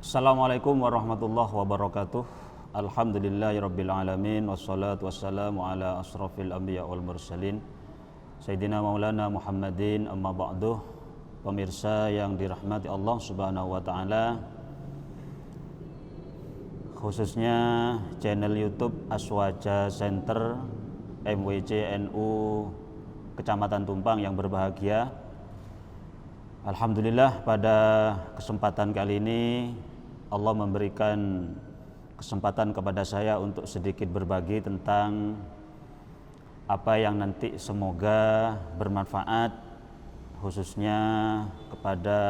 Assalamualaikum warahmatullahi wabarakatuh. Alhamdulillahirabbil alamin wassalatu wassalamu ala asrofil anbiya wal mursalin Sayyidina Maulana Muhammadin amma ba'du. Pemirsa yang dirahmati Allah Subhanahu wa taala, khususnya channel YouTube Aswaja Center MWC NU Kecamatan Tumpang yang berbahagia. Alhamdulillah, pada kesempatan kali ini Allah memberikan kesempatan kepada saya untuk sedikit berbagi tentang apa yang nanti semoga bermanfaat, khususnya kepada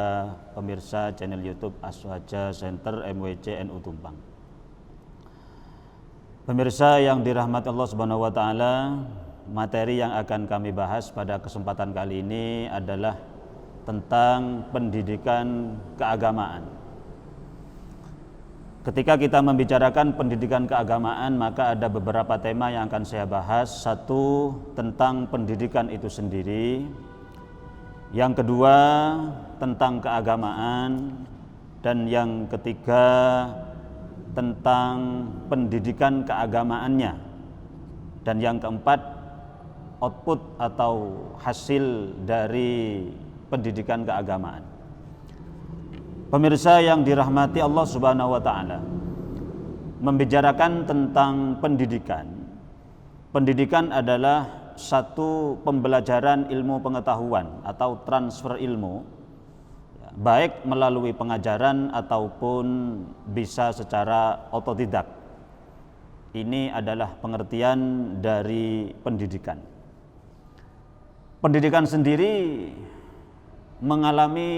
pemirsa channel YouTube Aswaja Center MWC NU Tumpang. Pemirsa yang dirahmati Allah Subhanahu wa taala, materi yang akan kami bahas pada kesempatan kali ini adalah tentang pendidikan keagamaan. Ketika kita membicarakan pendidikan keagamaan, maka ada beberapa tema yang akan saya bahas. Satu, tentang pendidikan itu sendiri. Yang kedua, tentang keagamaan. Dan yang ketiga, tentang pendidikan keagamaannya. Dan yang keempat, output atau hasil dari pendidikan keagamaan. Pemirsa yang dirahmati Allah Subhanahu wa taala, membicarakan tentang pendidikan. Pendidikan adalah satu pembelajaran ilmu pengetahuan atau transfer ilmu, baik melalui pengajaran ataupun bisa secara otodidak. Ini adalah pengertian dari pendidikan. Pendidikan sendiri mengalami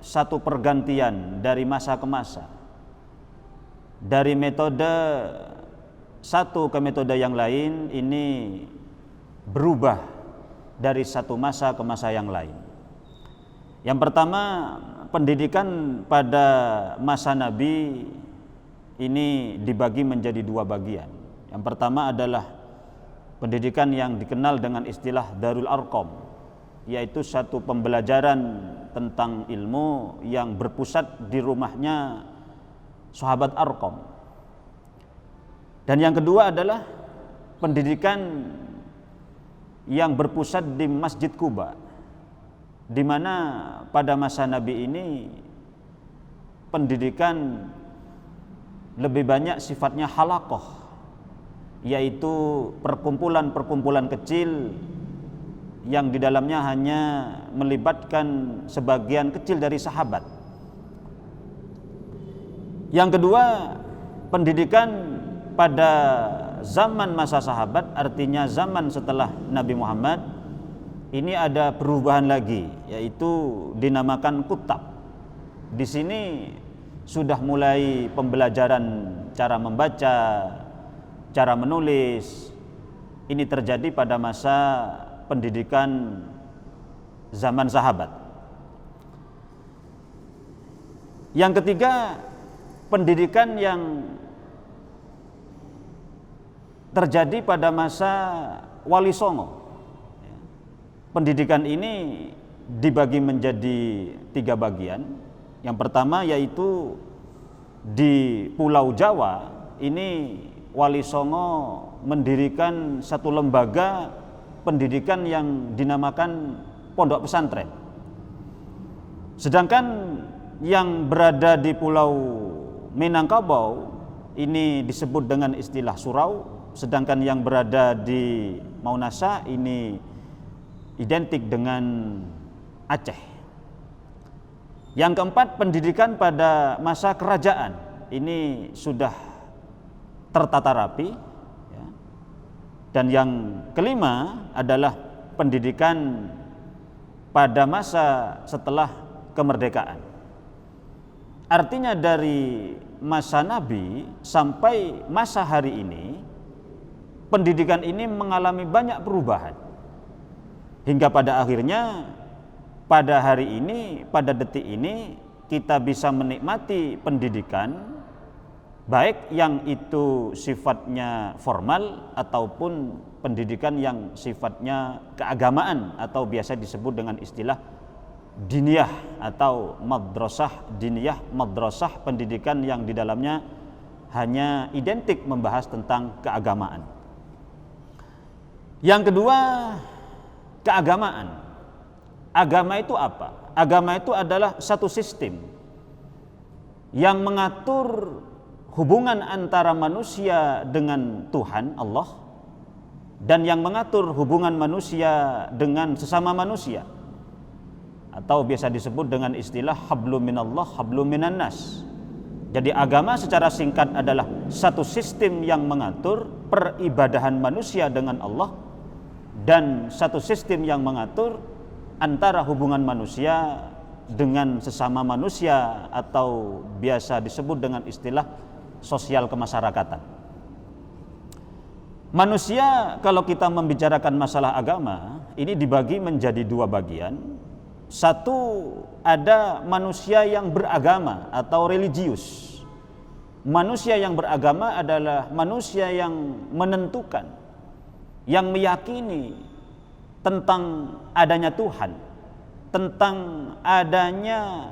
satu pergantian dari masa ke masa, dari metode satu ke metode yang lain. Ini berubah dari satu masa ke masa yang lain. Yang pertama, pendidikan pada masa Nabi ini dibagi menjadi dua bagian. Yang pertama adalah pendidikan yang dikenal dengan istilah Darul Arqam, yaitu satu pembelajaran tentang ilmu yang berpusat di rumahnya sahabat Arqam. Dan yang kedua adalah pendidikan yang berpusat di Masjid Quba, di mana pada masa Nabi ini pendidikan lebih banyak sifatnya halaqah, yaitu perkumpulan-perkumpulan kecil yang di dalamnya hanya melibatkan sebagian kecil dari sahabat. Yang kedua, pendidikan pada zaman masa sahabat, artinya zaman setelah Nabi Muhammad, ini ada perubahan lagi, yaitu dinamakan kutab. Di sini sudah mulai pembelajaran cara membaca, cara menulis. Ini terjadi pada masa pendidikan zaman sahabat. Yang ketiga, pendidikan yang terjadi pada masa Wali Songo. Pendidikan ini dibagi menjadi tiga bagian. Yang pertama yaitu di Pulau Jawa, ini Wali Songo mendirikan satu lembaga pendidikan yang dinamakan pondok pesantren. Sedangkan yang berada di Pulau Minangkabau ini disebut dengan istilah surau, sedangkan yang berada di Maunasa ini identik dengan Aceh. Yang keempat, pendidikan pada masa kerajaan ini sudah tertata rapi. Dan yang kelima adalah pendidikan pada masa setelah kemerdekaan. Artinya dari masa Nabi sampai masa hari ini, pendidikan ini mengalami banyak perubahan. Hingga pada akhirnya, pada hari ini, pada detik ini, kita bisa menikmati pendidikan, baik yang itu sifatnya formal ataupun pendidikan yang sifatnya keagamaan atau biasa disebut dengan istilah diniyah atau madrasah diniyah, madrasah pendidikan yang di dalamnya hanya identik membahas tentang keagamaan. Yang kedua, keagamaan. Agama itu apa? Agama itu adalah satu sistem yang mengatur hubungan antara manusia dengan Tuhan Allah dan yang mengatur hubungan manusia dengan sesama manusia, atau biasa disebut dengan istilah hablum minallah hablum minan nas. Jadi agama secara singkat adalah satu sistem yang mengatur peribadahan manusia dengan Allah dan satu sistem yang mengatur antara hubungan manusia dengan sesama manusia, atau biasa disebut dengan istilah sosial kemasyarakatan. Manusia, kalau kita membicarakan masalah agama, ini dibagi menjadi dua bagian. Satu, ada manusia yang beragama atau religius. Manusia yang beragama adalah manusia yang menentukan, yang meyakini tentang adanya Tuhan, tentang adanya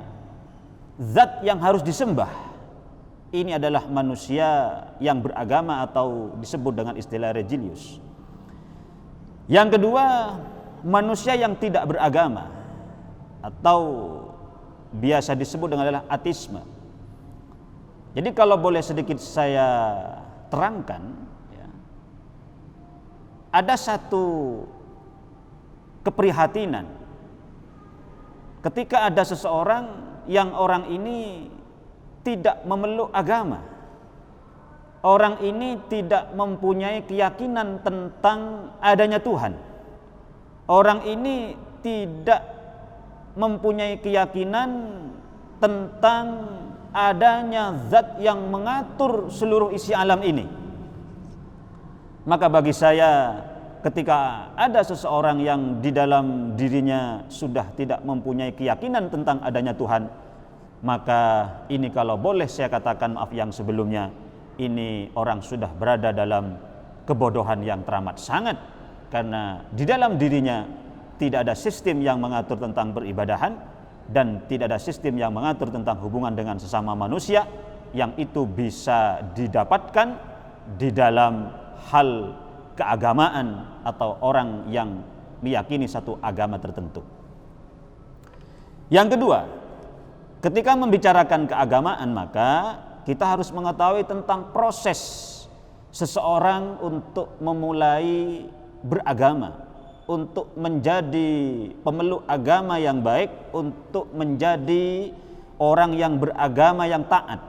zat yang harus disembah. Ini adalah manusia yang beragama atau disebut dengan istilah religius. Yang kedua, manusia yang tidak beragama atau biasa disebut dengan adalah ateisme. Jadi kalau boleh sedikit saya terangkan, ya, ada satu keprihatinan ketika ada seseorang yang orang ini tidak memeluk agama, orang ini tidak mempunyai keyakinan tentang adanya Tuhan, orang ini tidak mempunyai keyakinan tentang adanya zat yang mengatur seluruh isi alam ini. Maka bagi saya, ketika ada seseorang yang di dalam dirinya sudah tidak mempunyai keyakinan tentang adanya Tuhan, maka ini kalau boleh saya katakan, maaf yang sebelumnya, ini orang sudah berada dalam kebodohan yang teramat sangat, karena di dalam dirinya tidak ada sistem yang mengatur tentang peribadahan dan tidak ada sistem yang mengatur tentang hubungan dengan sesama manusia, yang itu bisa didapatkan di dalam hal keagamaan atau orang yang meyakini satu agama tertentu. Yang kedua, ketika membicarakan keagamaan, maka kita harus mengetahui tentang proses seseorang untuk memulai beragama, untuk menjadi pemeluk agama yang baik, untuk menjadi orang yang beragama yang taat.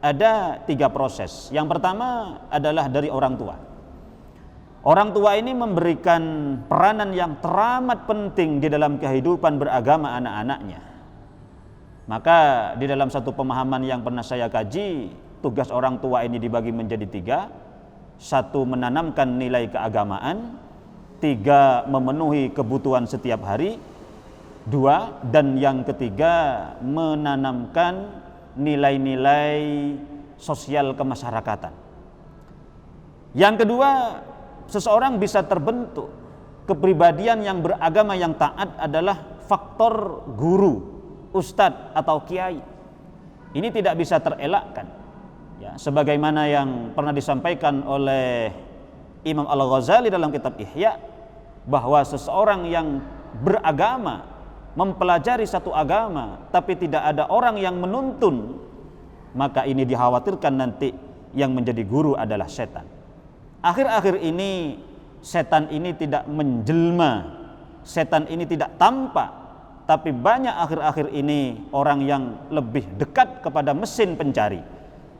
Ada 3 proses. Yang pertama adalah dari orang tua. Orang tua ini memberikan peranan yang teramat penting di dalam kehidupan beragama anak-anaknya. Maka di dalam satu pemahaman yang pernah saya kaji, tugas orang tua ini dibagi menjadi 3. 1, menanamkan nilai keagamaan. 3, memenuhi kebutuhan setiap hari. 2, dan yang ketiga, menanamkan nilai-nilai sosial kemasyarakatan. Yang kedua, seseorang bisa terbentuk kepribadian yang beragama yang taat adalah faktor guru, ustadz atau kiai. Ini tidak bisa terelakkan, ya, sebagaimana yang pernah disampaikan oleh Imam Al-Ghazali dalam kitab Ihya, bahwa seseorang yang beragama, mempelajari satu agama, tapi tidak ada orang yang menuntun, maka ini dikhawatirkan nanti yang menjadi guru adalah setan. Akhir-akhir ini setan ini tidak menjelma, setan ini tidak tampak, tapi banyak akhir-akhir ini orang yang lebih dekat kepada mesin pencari,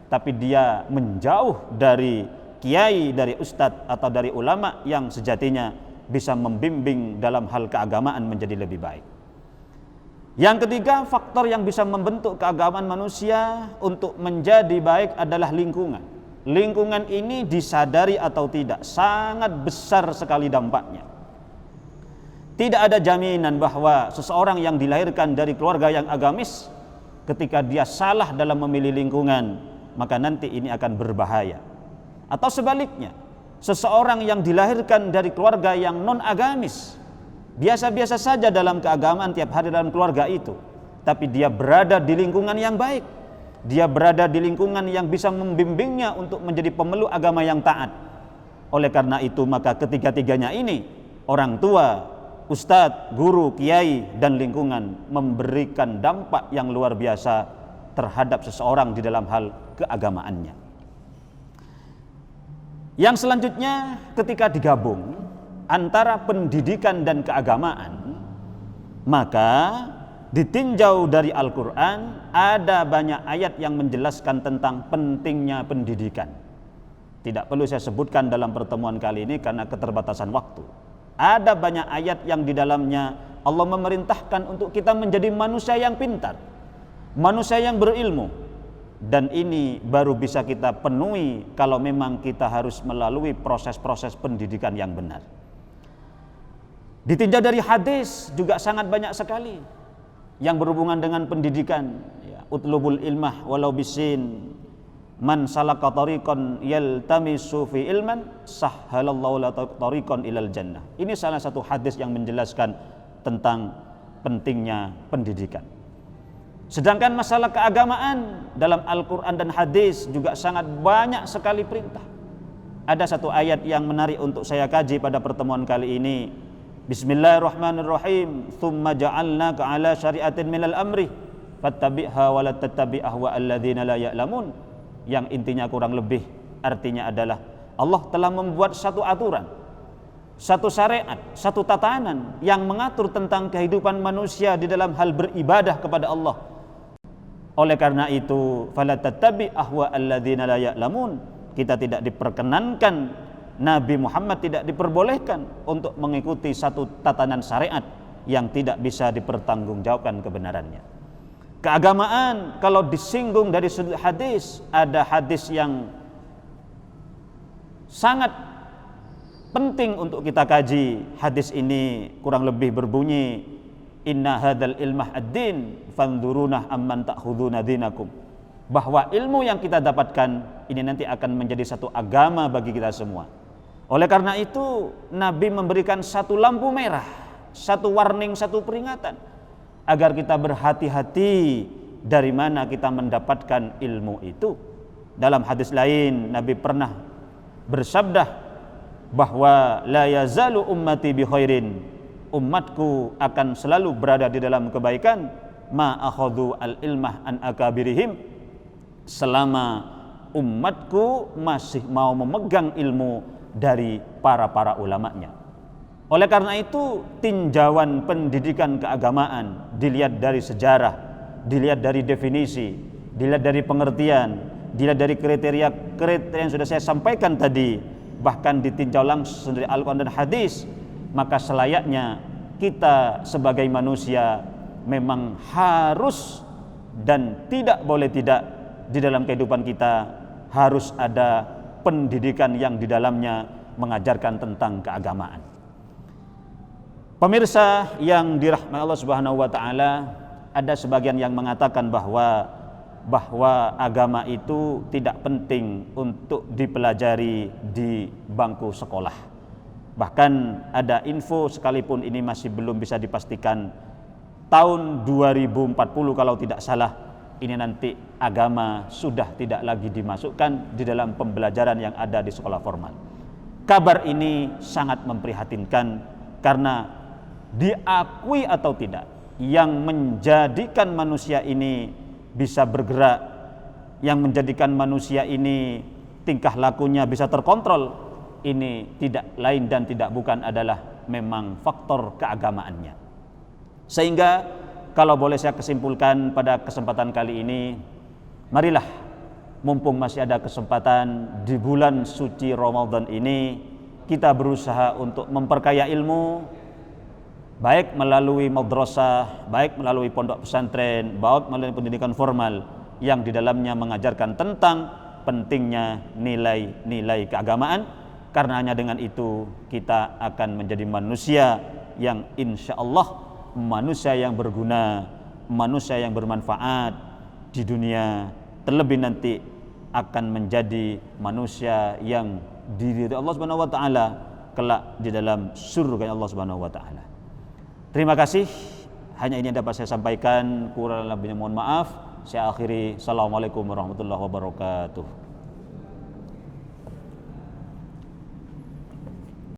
tapi dia menjauh dari kiai, dari ustadz atau dari ulama yang sejatinya bisa membimbing dalam hal keagamaan menjadi lebih baik. Yang ketiga, faktor yang bisa membentuk keagamaan manusia untuk menjadi baik adalah lingkungan. Lingkungan ini disadari atau tidak, sangat besar sekali dampaknya. Tidak ada jaminan bahwa seseorang yang dilahirkan dari keluarga yang agamis, ketika dia salah dalam memilih lingkungan, maka nanti ini akan berbahaya. Atau sebaliknya, seseorang yang dilahirkan dari keluarga yang non-agamis, biasa-biasa saja dalam keagamaan tiap hari dalam keluarga itu, tapi dia berada di lingkungan yang baik, dia berada di lingkungan yang bisa membimbingnya untuk menjadi pemeluk agama yang taat. Oleh karena itu maka ketiga-tiganya ini, orang tua, ustadz, guru, kiai, dan lingkungan memberikan dampak yang luar biasa terhadap seseorang di dalam hal keagamaannya. Yang selanjutnya, ketika digabung antara pendidikan dan keagamaan, maka ditinjau dari Al-Quran ada banyak ayat yang menjelaskan tentang pentingnya pendidikan. Tidak perlu saya sebutkan dalam pertemuan kali ini karena keterbatasan waktu. Ada banyak ayat yang di dalamnya Allah memerintahkan untuk kita menjadi manusia yang pintar, manusia yang berilmu. Dan ini baru bisa kita penuhi kalau memang kita harus melalui proses-proses pendidikan yang benar. Ditinjau dari hadis juga sangat banyak sekali yang berhubungan dengan pendidikan. Utlubul ilmah walau bisin, man salaka tariqan yaltamisu fi ilman sahhalallahu lahu tariqan ilal jannah. Ini salah satu hadis yang menjelaskan tentang pentingnya pendidikan. Sedangkan masalah keagamaan dalam Al-Quran dan hadis juga sangat banyak sekali perintah. Ada satu ayat yang menarik untuk saya kaji pada pertemuan kali ini. Bismillahirrahmanirrahim. Thumma ja'alnaka ala syari'atin minal amri fattabi'ha wa la tattabi' ahwa'al ladzina la ya'lamun. Yang intinya kurang lebih artinya adalah Allah telah membuat satu aturan, satu syariat, satu tatanan yang mengatur tentang kehidupan manusia di dalam hal beribadah kepada Allah. Oleh karena itu, fala tattabi ahwa alladzina la ya'lamun. Kita tidak diperkenankan, Nabi Muhammad tidak diperbolehkan untuk mengikuti satu tatanan syariat yang tidak bisa dipertanggungjawabkan kebenarannya. Keagamaan kalau disinggung dari sudut hadis, ada hadis yang sangat penting untuk kita kaji. Hadis ini kurang lebih berbunyi, inna hadzal ilmah ad-din fanzuruna amman ta'khuduna dinakum. Bahwa ilmu yang kita dapatkan ini nanti akan menjadi satu agama bagi kita semua. Oleh karena itu Nabi memberikan satu lampu merah, satu warning, satu peringatan agar kita berhati-hati dari mana kita mendapatkan ilmu itu. Dalam hadis lain Nabi pernah bersabda bahwa la yazalu ummati bi khairin, umatku akan selalu berada di dalam kebaikan, ma akhadhu al ilmah an akabirihim, selama umatku masih mau memegang ilmu dari para ulamanya. Oleh karena itu tinjauan pendidikan keagamaan dilihat dari sejarah, dilihat dari definisi, dilihat dari pengertian, dilihat dari kriteria yang sudah saya sampaikan tadi, bahkan ditinjau langsung dari Al-Quran dan hadis. Maka selayaknya kita sebagai manusia memang harus dan tidak boleh tidak di dalam kehidupan kita harus ada pendidikan yang di dalamnya mengajarkan tentang keagamaan. Pemirsa yang dirahmati Allah Subhanahu wa taala, ada sebagian yang mengatakan bahwa agama itu tidak penting untuk dipelajari di bangku sekolah. Bahkan ada info, sekalipun ini masih belum bisa dipastikan, tahun 2040 kalau tidak salah, ini nanti agama sudah tidak lagi dimasukkan di dalam pembelajaran yang ada di sekolah formal. Kabar ini sangat memprihatinkan karena diakui atau tidak, yang menjadikan manusia ini bisa bergerak, yang menjadikan manusia ini tingkah lakunya bisa terkontrol, ini tidak lain dan tidak bukan adalah memang faktor keagamaannya. Sehingga kalau boleh saya kesimpulkan pada kesempatan kali ini, marilah mumpung masih ada kesempatan di bulan suci Ramadan ini, kita berusaha untuk memperkaya ilmu, baik melalui madrasah, baik melalui pondok pesantren, baik melalui pendidikan formal yang di dalamnya mengajarkan tentang pentingnya nilai-nilai keagamaan. Karena hanya dengan itu kita akan menjadi manusia yang insya Allah manusia yang berguna, manusia yang bermanfaat di dunia, terlebih nanti akan menjadi manusia yang diridhai Allah Subhanahu wa taala kelak di dalam surga Allah Subhanahu wa taala. Terima kasih. Hanya ini yang dapat saya sampaikan. Kurang lebihnya mohon maaf. Saya akhiri. Assalamualaikum warahmatullahi wabarakatuh.